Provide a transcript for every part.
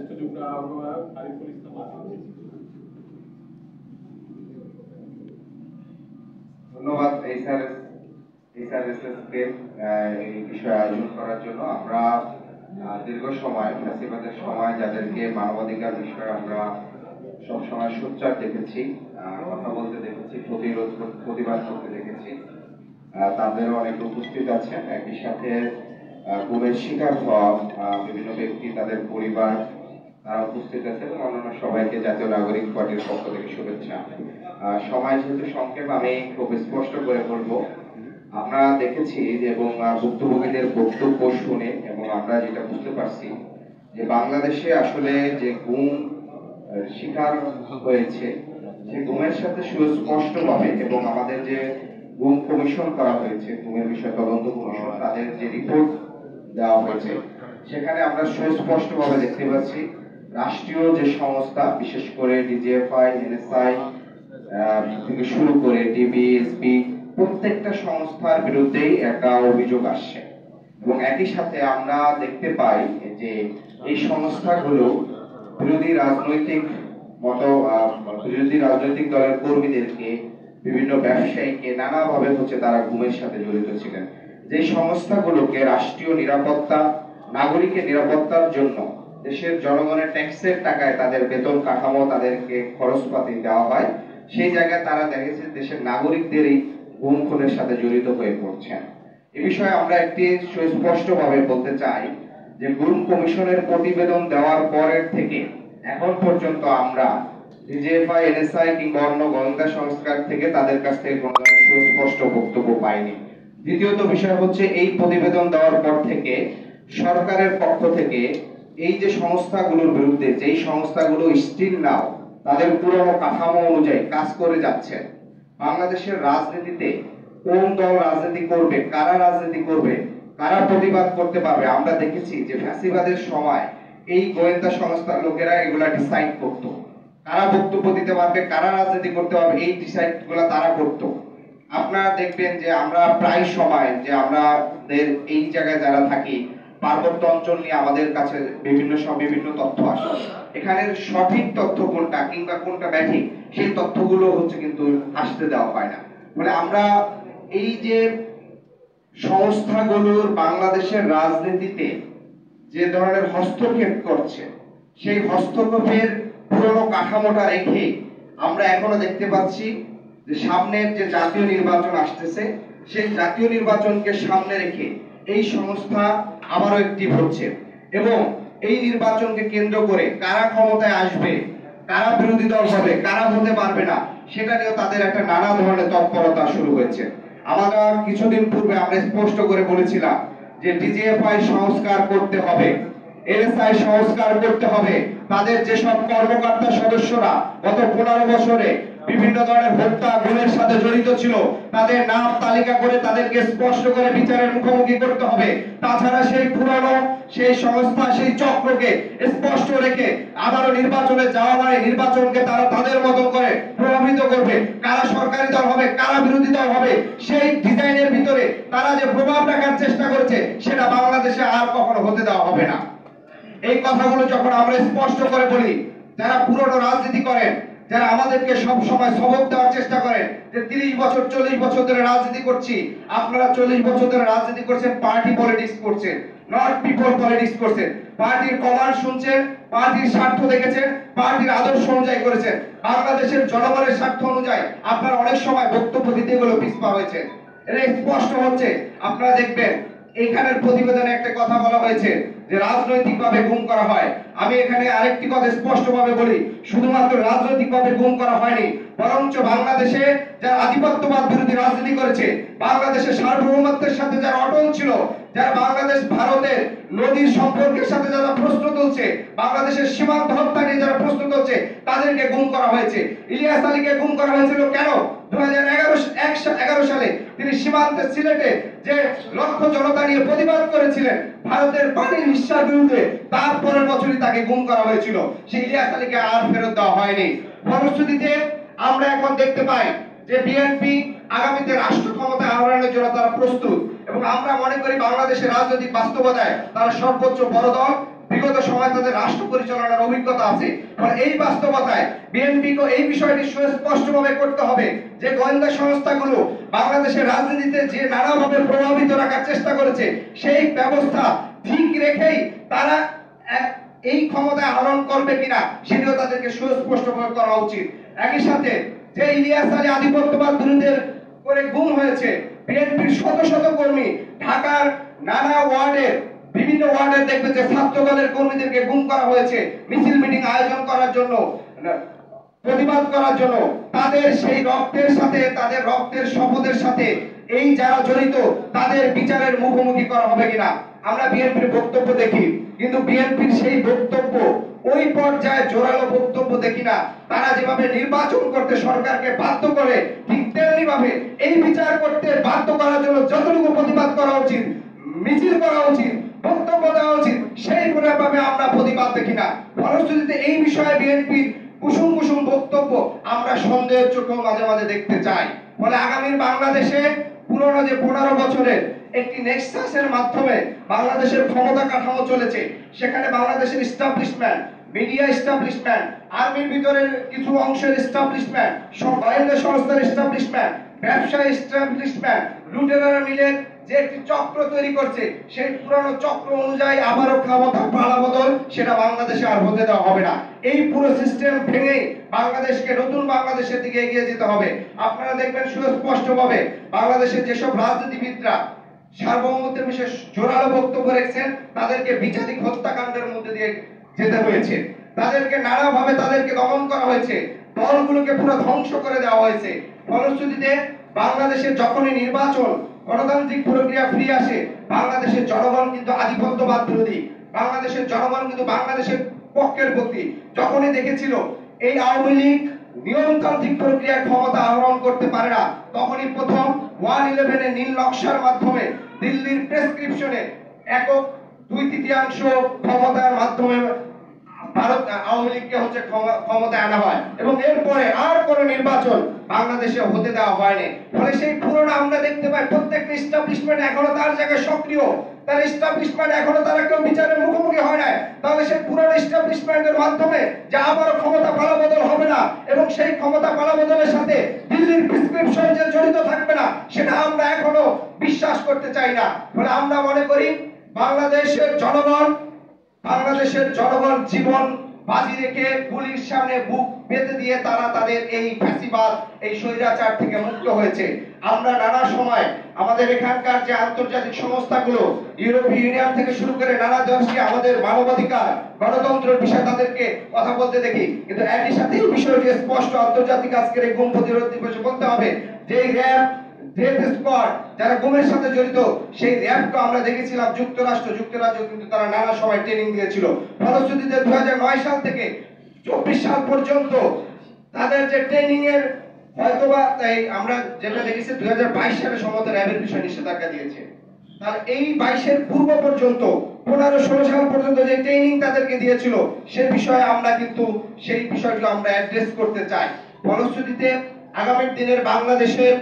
জ্যেষ্ঠ যুগ্ম আহ্বায়ক আরিফুল ইসলাম। ধন্যবাদ এইচআরএসএস-কে এই বিষয়ে আয়োজন করার জন্য। আমরা দীর্ঘ সময় ফ্যাসিবাদের সময় যাদেরকে মানবাধিকার বিষয়ে আমরা সবসময় সোচ্চার দেখেছি, কথা বলতে দেখেছি, প্রতিবাদ করতে দেখেছি, তাদেরও অনেক উপস্থিত আছেন। একই সাথে গুমের শিকার হওয়া বিভিন্ন ব্যক্তি, তাদের পরিবার, তারা উপস্থিত আছেন। অন্যান্য সবাইকে জাতীয় নাগরিক পার্টির পক্ষ থেকে শুভেচ্ছা। সময় যেহেতু সংক্ষেপ, আমি খুব স্পষ্ট করে বলবো, আমরা দেখেছি এবং ভুক্তভোগীদের বক্তব্য শুনে এবং আমরা যেটা বুঝতে পারছি যে বাংলাদেশে আসলে যে গুম শিকার হয়েছে, সেই গুমের সাথে সুস্পষ্টভাবে এবং আমাদের যে গুম কমিশন করা হয়েছে, গুমের বিষয়ে তদন্ত কমিশন, তাদের যে রিপোর্ট দেওয়া হয়েছে, সেখানে আমরা সুস্পষ্টভাবে দেখতে পাচ্ছি রাষ্ট্রীয় যে সংস্থা, বিশেষ করে ডিজিএফআই, এনএসআই থেকে শুরু করে ডিবি, এসপি, প্রত্যেকটা সংস্থার বিরুদ্ধেই একটা অভিযোগ আসছে। এবং একই সাথে আমরা দেখতে পাই যে এই সংস্থাগুলো বিরোধী রাজনৈতিক দলের কর্মীদেরকে, বিভিন্ন ব্যবসায়ীকে নানাভাবে তারা গুমের সাথে জড়িত ছিলেন। যে সংস্থাগুলোকে রাষ্ট্রীয় নিরাপত্তা, নাগরিকের নিরাপত্তার জন্য দেশের জনগণের ট্যাক্সের টাকায় তাদের বেতন কাঠামো, তাদেরকে খরচপাতি দেওয়া হয়, সেই জায়গায় তারা দেখেছে দেশের নাগরিকদেরই গুম খুনের সাথে জড়িত হয়ে পড়ছেন। এ বিষয়ে আমরা একটি সুস্পষ্টভাবে বলতে চাই যে গুম কমিশনের প্রতিবেদন দেওয়ার পরের থেকে এখন পর্যন্ত আমরা ডিজিএফআই, এনএসআই কিংবা অন্য গোয়েন্দা সংস্কার থেকে তাদের কাছ থেকে কোনো ধরনের সুস্পষ্ট বক্তব্য পাইনি। দ্বিতীয়ত বিষয় হচ্ছে, এই প্রতিবেদন দেওয়ার পর থেকে সরকারের পক্ষ থেকে এই যে সংস্থাগুলোর বিরুদ্ধে, যেই সংস্থাগুলো স্টিল নাও তাদের পুরনো কাঠামো অনুযায়ী কাজ করে যাচ্ছে, বাংলাদেশের রাজনীতিতে কোন দল রাজনীতি করবে, কারা রাজনীতি করবে, কারা প্রতিবাদ করতে পারবে, আমরা দেখেছি যে ফ্যাসিবাদের সময় এই গোয়েন্দা সংস্থার লোকেরা এগুলা ডিসাইড করত, কারা বক্তব্য দিতে পারবে, কারা রাজনীতি করতে পারবে, এই ডিসাইড গুলা তারা করত। আপনারা দেখবেন যে আমরা প্রায় সময় যে আমাদের এই জায়গায় যারা থাকি, পার্বত্য অঞ্চল নিয়ে আমাদের কাছে বিভিন্ন তথ্য আসে। এখানে সঠিক তথ্য কোনটা কিংবা কোনটা ব্যাঠিক, সেই তথ্যগুলো কিন্তু আসতে দেওয়া হয় না। মানে আমরা এই যে সংস্থাগুলোর বাংলাদেশের রাজনীতিতে যে ধরনের হস্তক্ষেপ করছে, সেই হস্তক্ষেপের পুরনো কাঠামোটা রেখে আমরা এখনো দেখতে পাচ্ছি যে সামনের যে জাতীয় নির্বাচন আসতেছে, সেই জাতীয় নির্বাচনকে সামনে রেখে এই সংস্থা আবারও অ্যাক্টিভ হচ্ছে এবং এই নির্বাচনকে কেন্দ্র করে কারা ক্ষমতায় আসবে, কারা বিরোধী দল হবে, কারা হতে পারবে না, সেটা নিয়েও তাদের একটা নানা ধরনের তৎপরতা শুরু হয়েছে। আমরা কিছুদিন পূর্বে আমরা স্পষ্ট করে বলেছিলাম যে ডিজিএফআই সংস্কার করতে হবে, এনএসআই সংস্কার করতে হবে। তাদের যেসব কর্মকর্তা সদস্যরা গত 15 বছরে বিভিন্ন ধরনের হত্যা, গুমের সাথে জড়িত ছিল, তাদের নাম তালিকা করে তাদেরকে স্পষ্ট করে বিচারের মুখোমুখি করতে হবে। তাছাড়া সেই পুরনো সেই সংস্থা, সেই চক্রকে স্পষ্ট রেখে আবারও নির্বাচনে যাওয়া মানে নির্বাচনকে তারা তাদের মতো করে প্রভাবিত করবে। কারা সরকারি দল হবে, কারা বিরোধী দল হবে, সেই ডিজাইনের ভিতরে তারা যে প্রভাব রাখার চেষ্টা করেছে, সেটা বাংলাদেশে আর কখনো হতে দেওয়া হবে না। এই কথাগুলো যখন আমরা স্পষ্ট করে বলি, যারা পুরনো রাজনীতি করেন, যারা আমাদেরকে সব সময় সবক দেওয়ার চেষ্টা করেন যে 30 বছর 40 বছর ধরে রাজনীতি করছি, আপনারা 40 বছর ধরে রাজনীতি করছেন, পার্টি পলিটিক্স করছেন, নট পিপল পলিটিক্স করছেন, পার্টির কমান্ড শুনছেন, পার্টির স্বার্থ দেখেছেন, পার্টির আদর্শ অনুযায়ী করেছেন। বাংলাদেশের জনগণের স্বার্থ অনুযায়ী আপনারা অনেক সময় বক্তব্য দিতে গেলে পিছপা হয়েছে। এটা স্পষ্ট হচ্ছে। আপনারা দেখবেন এখানের প্রতিবেদনে একটা কথা বলা হয়েছে যে রাজনৈতিকভাবে গুম করা হয়। আমি এখানে আরেকটি কথা স্পষ্টভাবে বলি, শুধুমাত্র রাজনৈতিকভাবে গুম করা হয়নি, বরঞ্চ বাংলাদেশে যারা আধিপত্যবাদ বিরোধী রাজনীতি করেছে, বাংলাদেশের সার্বভৌমত্বের সাথে যারা অটল ছিল, যারা বাংলাদেশ ভারতের নদীর সম্পর্কের সাথে যারা প্রশ্ন তুলছে, বাংলাদেশের সীমান্ত হত্যা নিয়ে যারা প্রশ্ন তুলছে, তাদেরকে গুম করা হয়েছে। ইলিয়াস আলীকে গুম করা হয়েছিল কেন? 2011 সালে তিনি সীমান্তে সিলেটে যে লক্ষ জনতা নিয়ে প্রতিবাদ করেছিলেন ভারতের পানির হিস্সার বিরুদ্ধে, তারপরের বছরই তাকে গুম করা হয়েছিল। সেই ইলিয়াস আলীকে আর ফেরত দেওয়া হয়নি। ফলশ্রুতিতে আমরা এখন দেখতে পাই যে বিএনপি আগামীতে রাষ্ট্র ক্ষমতা আহরণের জন্য তারা প্রস্তুত এবং আমরা মনে করি বাংলাদেশের রাজনৈতিক বাস্তবতায় তারা সর্বোচ্চ বড় দল। বিগত সময় তাদের রাষ্ট্র পরিচালনার অভিজ্ঞতা আছে। ফলে এই বাস্তবতায় বিএনপিকে এই বিষয়টি সুস্পষ্টভাবে করতে হবে যে গোয়েন্দা সংস্থাগুলো বাংলাদেশের রাজনীতিতে যে নানাভাবে প্রভাবিত রাখার চেষ্টা করেছে, সেই ব্যবস্থা ঠিক রেখেই তারা এই ক্ষমতা আহরণ করবে কিনা সেটিও তাদেরকে সুস্পষ্টভাবে করা উচিত। একই সাথে যে ইলিয়াস আলী আধিপত্যবাদ বিরোধীদের করে গুম হয়েছে, বিএনপির শত শত কর্মী ঢাকার নানা ওয়ার্ডের বিভিন্ন ওয়ার্ডে দেখবে যে ছাত্র দলের কর্মীদেরকে গুম করা হয়েছে মিছিল মিটিং আয়োজন করার জন্য, প্রতিবাদ করার জন্য। তাদের সেই রক্তের সাথে, তাদের রক্তের শপথের সাথে এই যারা জড়িত তাদের বিচারের মুখোমুখি করা হবে কিনা আমরা বিএনপির বক্তব্য দেখি, কিন্তু বিএনপির সেই বক্তব্য ওই পর্যায়ে জোরালো বক্তব্য দেখি না। তারা যেভাবে নির্বাচন করতে সরকারকে বাধ্য করে, ঠিক তেমনি ভাবে এই বিচার করতে বাধ্য করার জন্য যতটুকু প্রতিবাদ করা উচিত, মিছিল করা উচিত, বক্তব্য দেওয়া উচিত, সেই ভাবে আমরা প্রতিবাদ দেখি না। ফলশ্রুতিতে এই বিষয়ে বিএনপির কুসুম কুসুম বক্তব্য আমরা সন্দেহের চোখেও মাঝে মাঝে দেখতে চাই। ফলে আগামীর বাংলাদেশে পুরনো যে 15 বছরের একটি নেক্সাসের মাধ্যমে বাংলাদেশের ক্ষমতা কাঠামো চলেছে, সেখানে বাংলাদেশের এস্টাবলিশমেন্ট, মিডিয়া এস্টাবলিশমেন্ট, আর্মির ভিতরের কিছু অংশের এস্টাবলিশমেন্ট, সব গোয়েন্দা সংস্থার এস্টাবলিশমেন্ট, ব্যবসা এস্টাবলিশমেন্ট, লুটেরারা মিলে যে একটি চক্র তৈরি করছে, সেই পুরনো চক্র অনুযায়ী আবারও ক্ষমতা পালাবদল সেটা বাংলাদেশে আর হতে দেওয়া হবে না। এই পুরো সিস্টেম ভেঙে বাংলাদেশকে নতুন বাংলাদেশের দিকে এগিয়ে যেতে হবে। আপনারা দেখবেন সুস্পষ্টভাবে বাংলাদেশের যেসব রাজনীতিবিদরা সার্বভৌমত্বের বিষয়ে জোরালো বক্তব্য রেখেছেন, তাদেরকে বিচারিক হত্যাকাণ্ডের মধ্যে দিয়ে যেতে হয়েছে, তাদেরকে নানাভাবে তাদেরকে দমন করা হয়েছে, দলগুলোকে পুরো ধ্বংস করে দেওয়া হয়েছে। ফলশ্রুতিতে বাংলাদেশের যখনই নির্বাচন, গণতান্ত্রিক প্রক্রিয়া ফিরে আসে, বাংলাদেশের জনগণ কিন্তু আধিপত্যবাদ বিরোধী, বাংলাদেশের জনগণ কিন্তু বাংলাদেশের পক্ষের প্রতি যখনই দেখেছিল এই আওয়ামী লীগ নিয়মতান্ত্রিক প্রক্রিয়ায় ক্ষমতা আহরণ করতে পারে না, তখনই প্রথম 111 এর নীল নকশার মাধ্যমে দিল্লির প্রেসক্রিপশনে একক 2/3 ক্ষমতার মাধ্যমে ভারত আওয়ামী লীগকে ক্ষমতায় আনা হয়, এবং এরপরে আর কোন নির্বাচন বাংলাদেশে হতে দেওয়া হয়নি। ফলে সেই পুরোটা আমরা দেখতে পাই প্রত্যেকটা এস্টাবলিশমেন্ট এখনো তার জায়গায় সক্রিয়, তার এস্টাবলিশমেন্ট এখনো তারা কেউ বিচারের মুখোমুখি হয় না। তাহলে সেই পুরোনো এস্টাবলিশমেন্টের মাধ্যমে যে আবারও ক্ষমতা পালাবদল হবে না, এবং সেই ক্ষমতা পালাবদলের সাথে দিল্লির প্রেসক্রিপশন যে জড়িত থাকবে না, সেটা আমরা এখনো বিশ্বাস করতে চাই না। ফলে আমরা মনে করি বাংলাদেশের জনগণ জীবন বাজি রেখে পুলিশ সামনে বুক পেতে দিয়ে তারা তাদের এই ফ্যাসিবাদ, এই স্বৈরাচার থেকে মুক্ত হয়েছে। আমরা নানা সময় আমাদের এখানকার যে আন্তর্জাতিক সংস্থাগুলো, ইউরোপীয় ইউনিয়ন থেকে শুরু করে নানা দেশকে আমাদের মানবাধিকার, গণতন্ত্রের বিষয়ে তাদেরকে কথা বলতে দেখি, কিন্তু একই সাথে এই বিষয়টি স্পষ্ট আন্তর্জাতিক আজকের এই গুম প্রতিরোধ দিবসে বলতে হবে যে র্যাব, ডেথ স্কোয়াড যারা গুমের সাথে জড়িত, সেই র্যাবকে আমরা দেখেছিলাম যুক্তরাজ্য কিন্তু তারা নানা সময় ট্রেনিং দিয়েছিল। ফলশ্রুতিতে 2009 সাল থেকে 24 সাল পর্যন্ত তাদের যে ট্রেনিং এর হয়তোবা আমরা যেটা দেখেছি 2022 সালে সম্ভবত র্যাবের বিষয়ে নিষেধাজ্ঞা দিয়েছে। তাহলে এই 22 এর পূর্ব পর্যন্ত 15-16 সাল পর্যন্ত যে ট্রেনিং তাদেরকে দিয়েছিল, সে বিষয়ে আমরা কিন্তু সেই বিষয়টি আমরা অ্যাড্রেস করতে চাই। ফলশ্রুতিতে আগামী দিনের বাংলাদেশের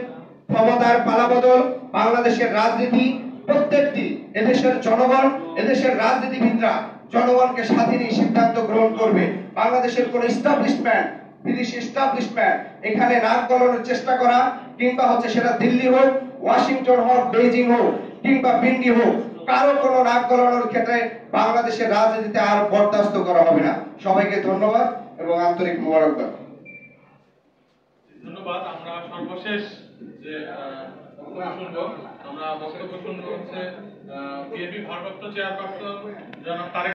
ক্ষমতার পালাবদল, বাংলাদেশের রাজনীতি, প্রত্যেকটি এদেশের জনগণ, এদেশের রাজনীতিবিদরা জনগণকে সাথে নিয়ে সিদ্ধান্ত গ্রহণ করবে। বাংলাদেশের কোন এস্টাবলিশমেন্ট, বিদেশি এস্টাবলিশমেন্ট এখানে নাক গলানোর চেষ্টা করা, কিংবা সেটা দিল্লি হোক, ওয়াশিংটন হোক, বেইজিং হোক, কিংবা পিন্ডি হোক, কারো কোনো নাক গলানোর ক্ষেত্রে বাংলাদেশের রাজনীতিতে আর বরদাস্ত করা হবে না। সবাইকে ধন্যবাদ এবং আন্তরিক মোবারকবাদ। ধন্যবাদ। আমরা সর্বশেষ যে বক্তব্য শুনবো বিএনপি ভারপ্রাপ্ত চেয়ারপারসন জনাব তারেক